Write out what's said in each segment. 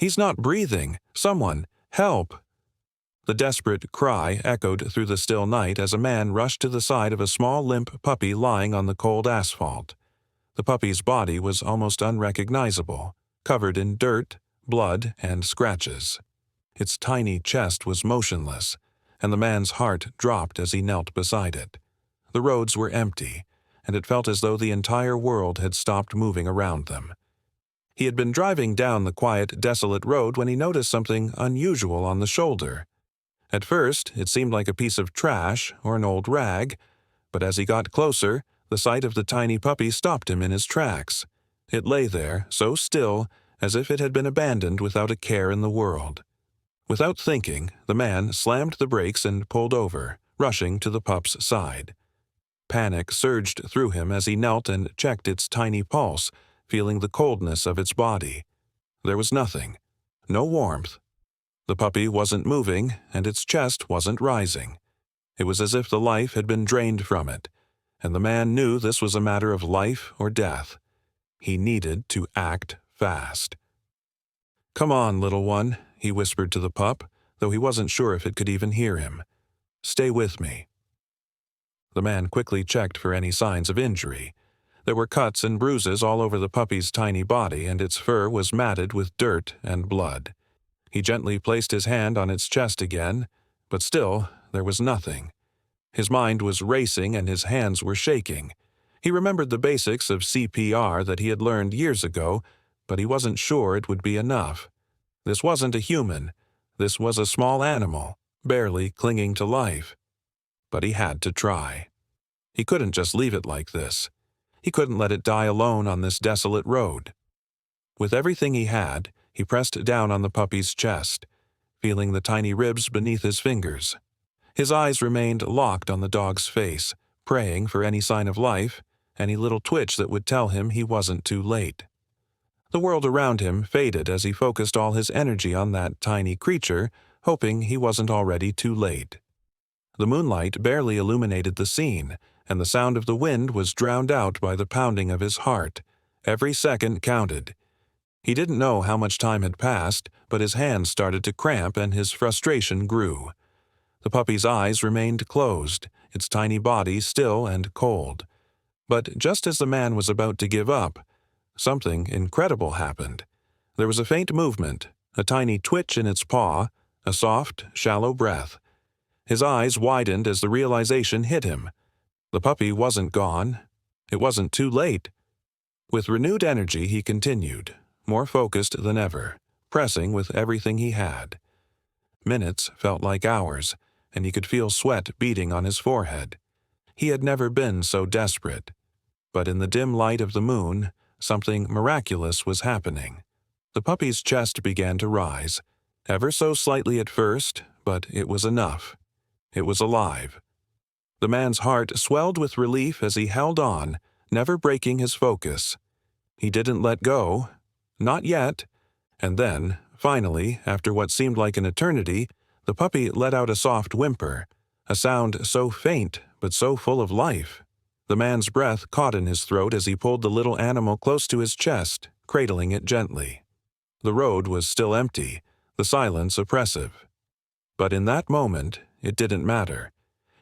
He's not breathing. Someone, help! The desperate cry echoed through the still night as a man rushed to the side of a small limp puppy lying on the cold asphalt. The puppy's body was almost unrecognizable, covered in dirt, blood, and scratches. Its tiny chest was motionless, and the man's heart dropped as he knelt beside it. The roads were empty, and it felt as though the entire world had stopped moving around them. He had been driving down the quiet, desolate road when he noticed something unusual on the shoulder. At first, it seemed like a piece of trash or an old rag, but as he got closer, the sight of the tiny puppy stopped him in his tracks. It lay there, so still, as if it had been abandoned without a care in the world. Without thinking, the man slammed the brakes and pulled over, rushing to the pup's side. Panic surged through him as he knelt and checked its tiny pulse, feeling the coldness of its body. There was nothing. No warmth. The puppy wasn't moving, and its chest wasn't rising. It was as if the life had been drained from it, and the man knew this was a matter of life or death. He needed to act fast. "Come on, little one," he whispered to the pup, though he wasn't sure if it could even hear him. "Stay with me." The man quickly checked for any signs of injury. There were cuts and bruises all over the puppy's tiny body, and its fur was matted with dirt and blood. He gently placed his hand on its chest again, but still there was nothing. His mind was racing and his hands were shaking. He remembered the basics of CPR that he had learned years ago, but he wasn't sure it would be enough. This wasn't a human. This was a small animal, barely clinging to life. But he had to try. He couldn't just leave it like this. He couldn't let it die alone on this desolate road. With everything he had, he pressed down on the puppy's chest, feeling the tiny ribs beneath his fingers. His eyes remained locked on the dog's face, praying for any sign of life, any little twitch that would tell him he wasn't too late. The world around him faded as he focused all his energy on that tiny creature, hoping he wasn't already too late. The moonlight barely illuminated the scene, and the sound of the wind was drowned out by the pounding of his heart. Every second counted. He didn't know how much time had passed, but his hands started to cramp and his frustration grew. The puppy's eyes remained closed, its tiny body still and cold. But just as the man was about to give up, something incredible happened. There was a faint movement, a tiny twitch in its paw, a soft, shallow breath. His eyes widened as the realization hit him. The puppy wasn't gone. It wasn't too late. With renewed energy, he continued, more focused than ever, pressing with everything he had. Minutes felt like hours, and he could feel sweat beading on his forehead. He had never been so desperate. But in the dim light of the moon, something miraculous was happening. The puppy's chest began to rise, ever so slightly at first, but it was enough. It was alive. The man's heart swelled with relief as he held on, never breaking his focus. He didn't let go. Not yet. And then, finally, after what seemed like an eternity, the puppy let out a soft whimper, a sound so faint but so full of life. The man's breath caught in his throat as he pulled the little animal close to his chest, cradling it gently. The road was still empty, the silence oppressive. But in that moment, it didn't matter.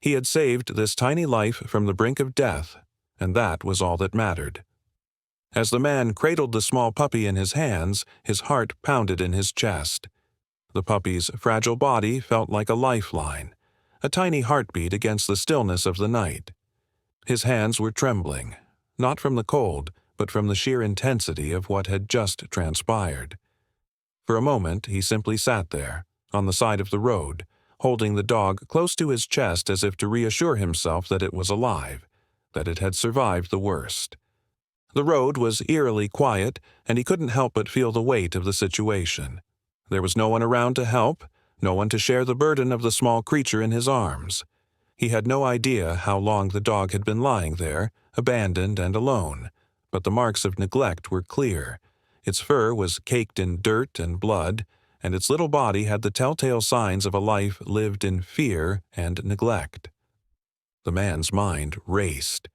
He had saved this tiny life from the brink of death, and that was all that mattered. As the man cradled the small puppy in his hands, his heart pounded in his chest. The puppy's fragile body felt like a lifeline, a tiny heartbeat against the stillness of the night. His hands were trembling, not from the cold, but from the sheer intensity of what had just transpired. For a moment, he simply sat there, on the side of the road, holding the dog close to his chest as if to reassure himself that it was alive, that it had survived the worst. The road was eerily quiet, and he couldn't help but feel the weight of the situation. There was no one around to help, no one to share the burden of the small creature in his arms. He had no idea how long the dog had been lying there, abandoned and alone, but the marks of neglect were clear. Its fur was caked in dirt and blood, and its little body had the telltale signs of a life lived in fear and neglect. The man's mind raced.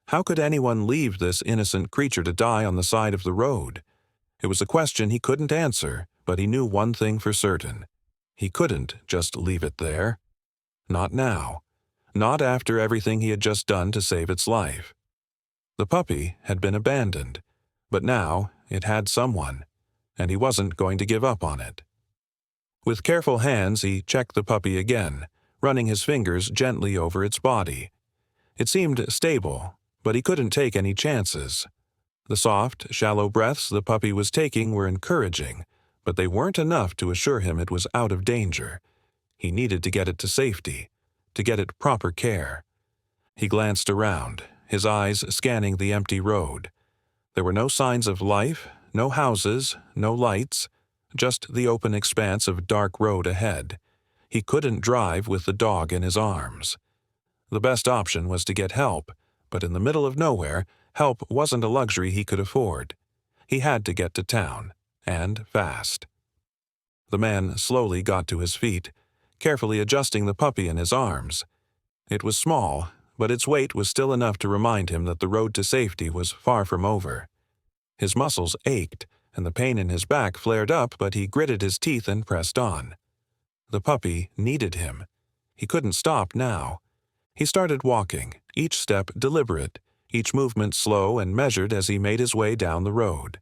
How could anyone leave this innocent creature to die on the side of the road? It was a question he couldn't answer, But he knew one thing for certain. He couldn't just leave it there. Not now. Not after everything he had just done to save its life. The puppy had been abandoned, but now it had someone, and he wasn't going to give up on it. With careful hands, he checked the puppy again, running his fingers gently over its body. It seemed stable, but he couldn't take any chances. The soft, shallow breaths the puppy was taking were encouraging, but they weren't enough to assure him it was out of danger. He needed to get it to safety, to get it proper care. He glanced around, his eyes scanning the empty road. There were no signs of life, no houses, no lights, just the open expanse of dark road ahead. He couldn't drive with the dog in his arms. The best option was to get help, but in the middle of nowhere, help wasn't a luxury he could afford. He had to get to town, and fast. The man slowly got to his feet, carefully adjusting the puppy in his arms. It was small, but its weight was still enough to remind him that the road to safety was far from over. His muscles ached, and the pain in his back flared up, but he gritted his teeth and pressed on. The puppy needed him. He couldn't stop now. He started walking, each step deliberate, each movement slow and measured as he made his way down the road.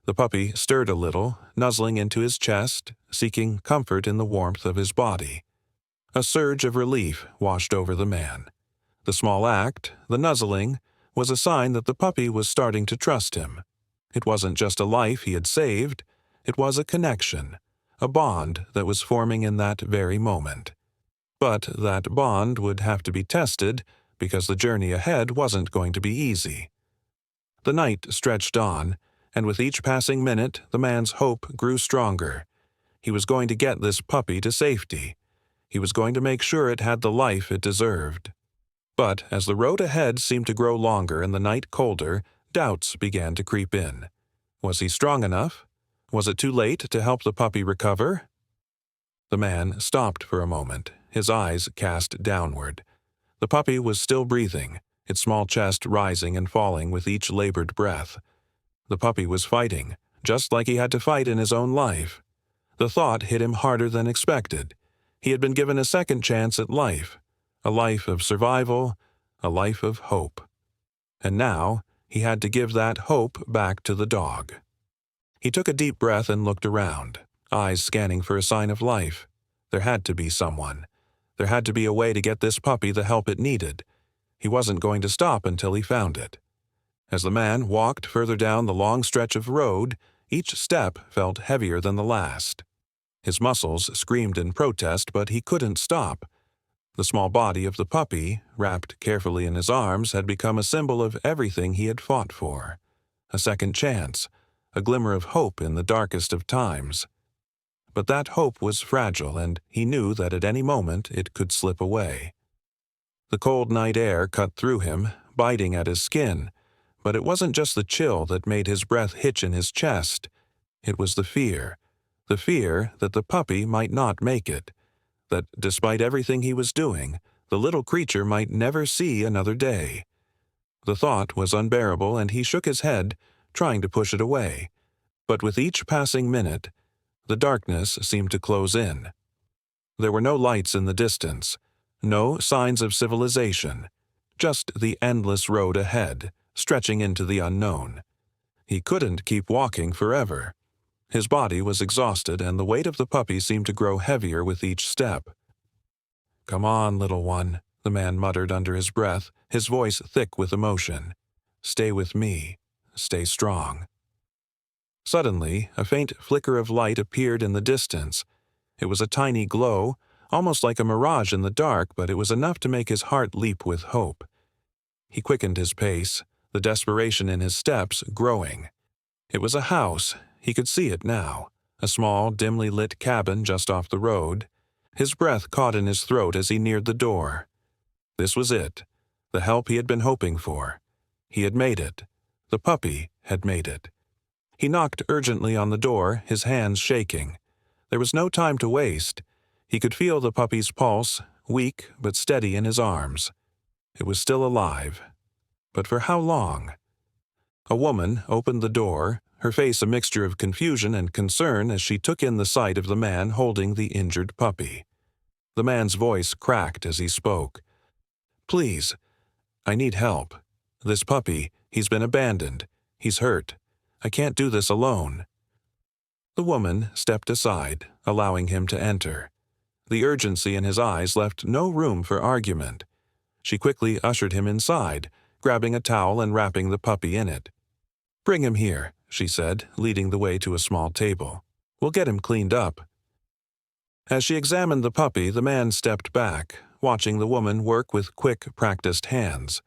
The puppy stirred a little, nuzzling into his chest, seeking comfort in the warmth of his body. A surge of relief washed over the man. The small act, the nuzzling, was a sign that the puppy was starting to trust him. It wasn't just a life he had saved, it was a connection, a bond that was forming in that very moment. But that bond would have to be tested, because the journey ahead wasn't going to be easy. The night stretched on, and with each passing minute, the man's hope grew stronger. He was going to get this puppy to safety. He was going to make sure it had the life it deserved. But as the road ahead seemed to grow longer and the night colder, doubts began to creep in. Was he strong enough? Was it too late to help the puppy recover? The man stopped for a moment, his eyes cast downward. The puppy was still breathing, its small chest rising and falling with each labored breath. The puppy was fighting, just like he had to fight in his own life. The thought hit him harder than expected. He had been given a second chance at life, a life of survival, a life of hope. And now, he had to give that hope back to the dog. He took a deep breath and looked around, eyes scanning for a sign of life. There had to be someone. There had to be a way to get this puppy the help it needed. He wasn't going to stop until he found it. As the man walked further down the long stretch of road, each step felt heavier than the last. His muscles screamed in protest, but he couldn't stop. The small body of the puppy, wrapped carefully in his arms, had become a symbol of everything he had fought for. A second chance, a glimmer of hope in the darkest of times. But that hope was fragile, and he knew that at any moment it could slip away. The cold night air cut through him, biting at his skin, but it wasn't just the chill that made his breath hitch in his chest. It was the fear that the puppy might not make it, that despite everything he was doing, the little creature might never see another day. The thought was unbearable, and he shook his head, trying to push it away. But with each passing minute, the darkness seemed to close in. There were no lights in the distance, no signs of civilization, just the endless road ahead, stretching into the unknown. He couldn't keep walking forever. His body was exhausted, and the weight of the puppy seemed to grow heavier with each step. "Come on, little one," the man muttered under his breath, his voice thick with emotion. "Stay with me. Stay strong." Suddenly, a faint flicker of light appeared in the distance. It was a tiny glow, almost like a mirage in the dark, but it was enough to make his heart leap with hope. He quickened his pace, the desperation in his steps growing. It was a house. He could see it now, a small, dimly lit cabin just off the road. His breath caught in his throat as he neared the door. This was it, the help he had been hoping for. He had made it. The puppy had made it. He knocked urgently on the door, his hands shaking. There was no time to waste. He could feel the puppy's pulse, weak but steady in his arms. It was still alive. But for how long? A woman opened the door, her face a mixture of confusion and concern as she took in the sight of the man holding the injured puppy. The man's voice cracked as he spoke. "Please, I need help. This puppy, he's been abandoned. He's hurt. I can't do this alone." The woman stepped aside, allowing him to enter. The urgency in his eyes left no room for argument. She quickly ushered him inside, grabbing a towel and wrapping the puppy in it. "Bring him here," she said, leading the way to a small table. "We'll get him cleaned up." As she examined the puppy, the man stepped back, watching the woman work with quick, practiced hands.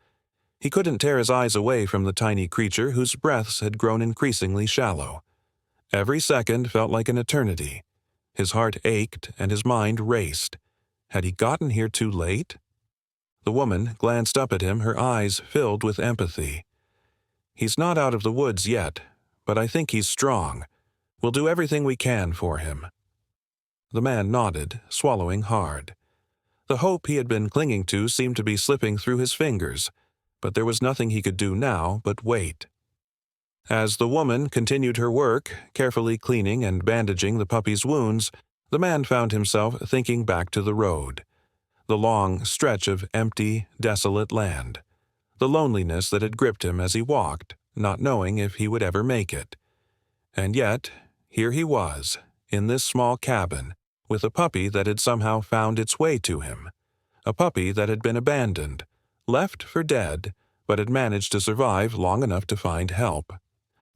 He couldn't tear his eyes away from the tiny creature whose breaths had grown increasingly shallow. Every second felt like an eternity. His heart ached and his mind raced. Had he gotten here too late? The woman glanced up at him, her eyes filled with empathy. "He's not out of the woods yet, but I think he's strong. We'll do everything we can for him." The man nodded, swallowing hard. The hope he had been clinging to seemed to be slipping through his fingers, but there was nothing he could do now but wait. As the woman continued her work, carefully cleaning and bandaging the puppy's wounds, the man found himself thinking back to the road. The long stretch of empty, desolate land. The loneliness that had gripped him as he walked, not knowing if he would ever make it. And yet, here he was, in this small cabin, with a puppy that had somehow found its way to him. A puppy that had been abandoned, left for dead, but had managed to survive long enough to find help.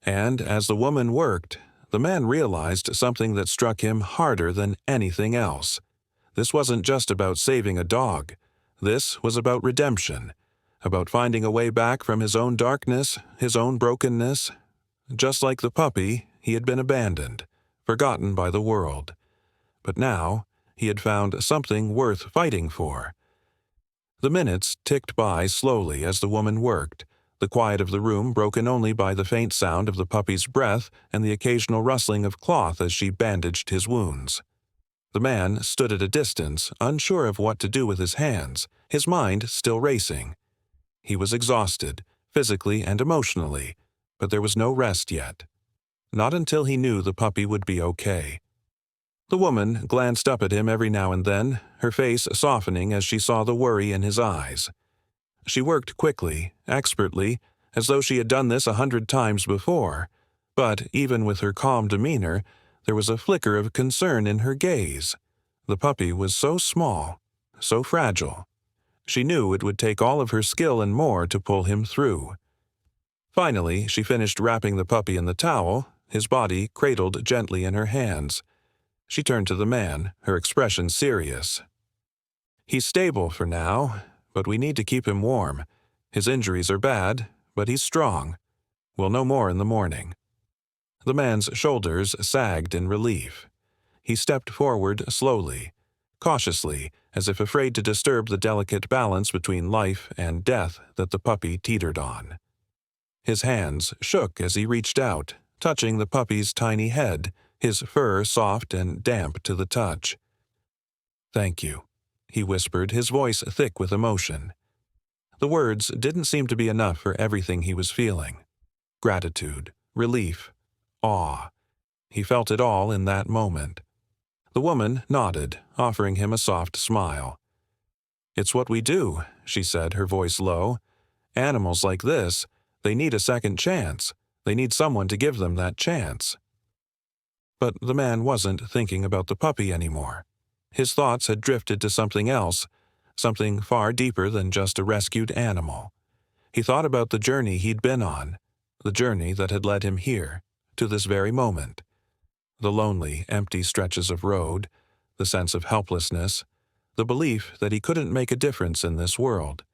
And as the woman worked, the man realized something that struck him harder than anything else. This wasn't just about saving a dog. This was about redemption, about finding a way back from his own darkness, his own brokenness. Just like the puppy, he had been abandoned, forgotten by the world. But now, he had found something worth fighting for. The minutes ticked by slowly as the woman worked, the quiet of the room broken only by the faint sound of the puppy's breath and the occasional rustling of cloth as she bandaged his wounds. The man stood at a distance, unsure of what to do with his hands, his mind still racing. He was exhausted, physically and emotionally, but there was no rest yet. Not until he knew the puppy would be okay. The woman glanced up at him every now and then, her face softening as she saw the worry in his eyes. She worked quickly, expertly, as though she had done this 100 times before, but even with her calm demeanor, there was a flicker of concern in her gaze. The puppy was so small, so fragile. She knew it would take all of her skill and more to pull him through. Finally, she finished wrapping the puppy in the towel, his body cradled gently in her hands. She turned to the man, her expression serious. "He's stable for now, but we need to keep him warm. His injuries are bad, but he's strong. We'll know more in the morning." The man's shoulders sagged in relief. He stepped forward slowly, cautiously, as if afraid to disturb the delicate balance between life and death that the puppy teetered on. His hands shook as he reached out, touching the puppy's tiny head, his fur soft and damp to the touch. "Thank you," he whispered, his voice thick with emotion. The words didn't seem to be enough for everything he was feeling. Gratitude, relief, awe. He felt it all in that moment. The woman nodded, offering him a soft smile. "It's what we do," she said, her voice low. "Animals like this, they need a second chance. They need someone to give them that chance." But the man wasn't thinking about the puppy anymore. His thoughts had drifted to something else, something far deeper than just a rescued animal. He thought about the journey he'd been on, the journey that had led him here, to this very moment. The lonely, empty stretches of road, the sense of helplessness, the belief that he couldn't make a difference in this world.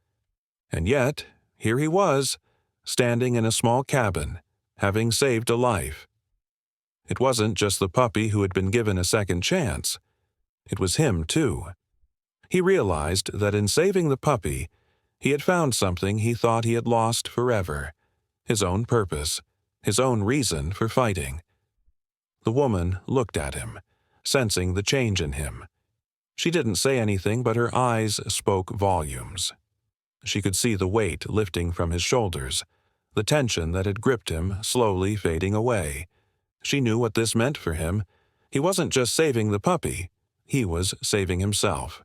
And yet, here he was, standing in a small cabin, having saved a life. It wasn't just the puppy who had been given a second chance. It was him, too. He realized that in saving the puppy, he had found something he thought he had lost forever, his own purpose, his own reason for fighting. The woman looked at him, sensing the change in him. She didn't say anything, but her eyes spoke volumes. She could see the weight lifting from his shoulders, the tension that had gripped him slowly fading away. She knew what this meant for him. He wasn't just saving the puppy, he was saving himself.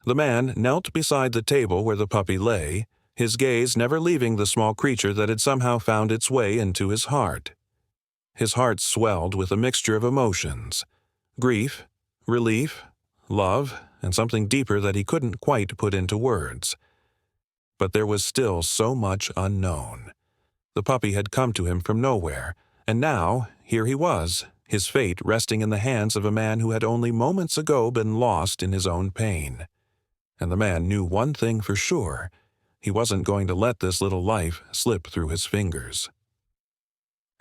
The man knelt beside the table where the puppy lay, his gaze never leaving the small creature that had somehow found its way into his heart. His heart swelled with a mixture of emotions: grief, relief, love, and something deeper that he couldn't quite put into words. But there was still so much unknown. The puppy had come to him from nowhere, and now, here he was, his fate resting in the hands of a man who had only moments ago been lost in his own pain. And the man knew one thing for sure: he wasn't going to let this little life slip through his fingers.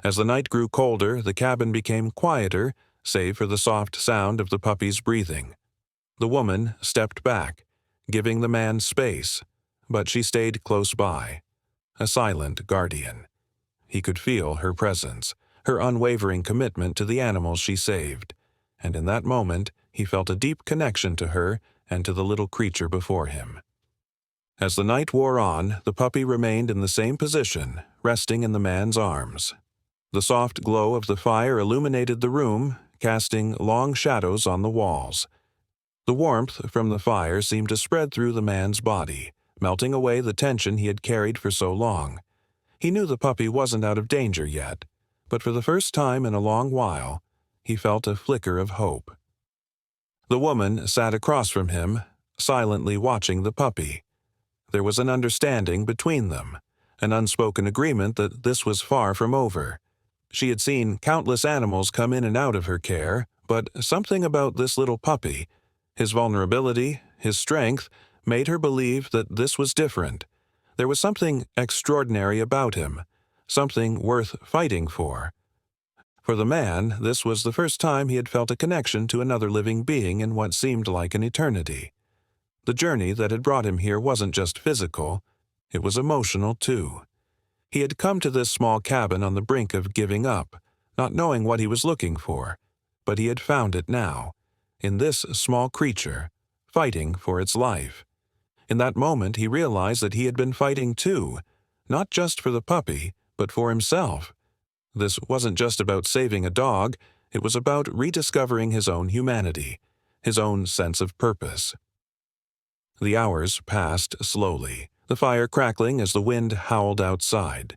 As the night grew colder, the cabin became quieter, save for the soft sound of the puppy's breathing. The woman stepped back, giving the man space, but she stayed close by, a silent guardian. He could feel her presence, her unwavering commitment to the animals she saved, and in that moment he felt a deep connection to her and to the little creature before him. As the night wore on, the puppy remained in the same position, resting in the man's arms. The soft glow of the fire illuminated the room, casting long shadows on the walls. The warmth from the fire seemed to spread through the man's body, melting away the tension he had carried for so long. He knew the puppy wasn't out of danger yet, but for the first time in a long while, he felt a flicker of hope. The woman sat across from him, silently watching the puppy. There was an understanding between them, an unspoken agreement that this was far from over. She had seen countless animals come in and out of her care, but something about this little puppy, his vulnerability, his strength, made her believe that this was different. There was something extraordinary about him, something worth fighting for. For the man, this was the first time he had felt a connection to another living being in what seemed like an eternity. The journey that had brought him here wasn't just physical, it was emotional too. He had come to this small cabin on the brink of giving up, not knowing what he was looking for, but he had found it now, in this small creature, fighting for its life. In that moment he realized that he had been fighting too, not just for the puppy, but for himself. This wasn't just about saving a dog, it was about rediscovering his own humanity, his own sense of purpose. The hours passed slowly, the fire crackling as the wind howled outside.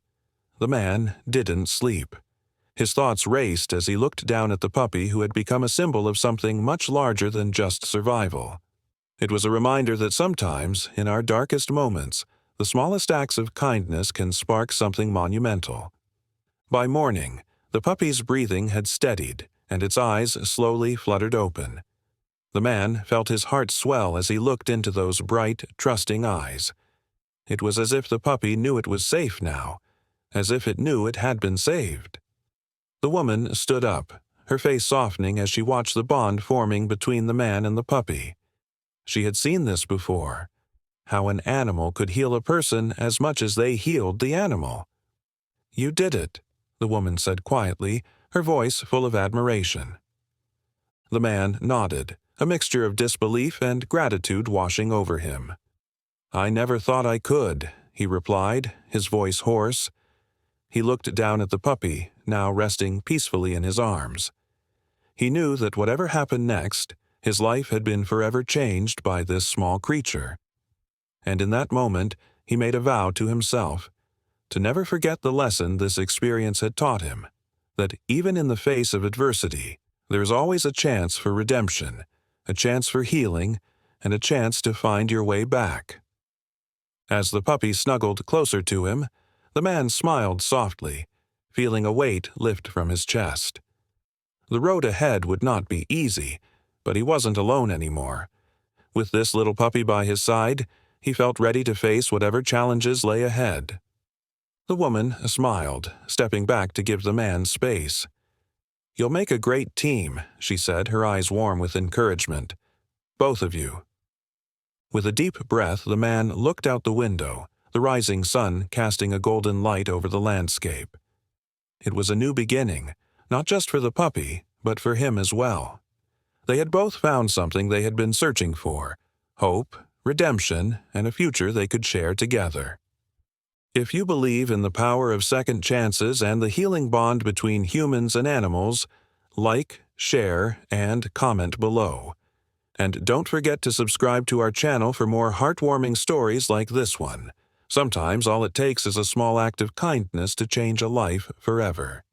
The man didn't sleep. His thoughts raced as he looked down at the puppy who had become a symbol of something much larger than just survival. It was a reminder that sometimes, in our darkest moments, the smallest acts of kindness can spark something monumental. By morning, the puppy's breathing had steadied, and its eyes slowly fluttered open. The man felt his heart swell as he looked into those bright, trusting eyes. It was as if the puppy knew it was safe now, as if it knew it had been saved. The woman stood up, her face softening as she watched the bond forming between the man and the puppy. She had seen this before, how an animal could heal a person as much as they healed the animal. "You did it," the woman said quietly, her voice full of admiration. The man nodded, a mixture of disbelief and gratitude washing over him. "I never thought I could," he replied, his voice hoarse. He looked down at the puppy, now resting peacefully in his arms. He knew that whatever happened next, his life had been forever changed by this small creature. And in that moment, he made a vow to himself, to never forget the lesson this experience had taught him, that even in the face of adversity, there is always a chance for redemption, a chance for healing, and a chance to find your way back. As the puppy snuggled closer to him, the man smiled softly, feeling a weight lift from his chest. The road ahead would not be easy, but he wasn't alone anymore. With this little puppy by his side, he felt ready to face whatever challenges lay ahead. The woman smiled, stepping back to give the man space. "You'll make a great team," she said, her eyes warm with encouragement. "Both of you." With a deep breath, the man looked out the window, the rising sun casting a golden light over the landscape. It was a new beginning, not just for the puppy, but for him as well. They had both found something they had been searching for: hope, redemption, and a future they could share together. If you believe in the power of second chances and the healing bond between humans and animals, like, share, and comment below. And don't forget to subscribe to our channel for more heartwarming stories like this one. Sometimes all it takes is a small act of kindness to change a life forever.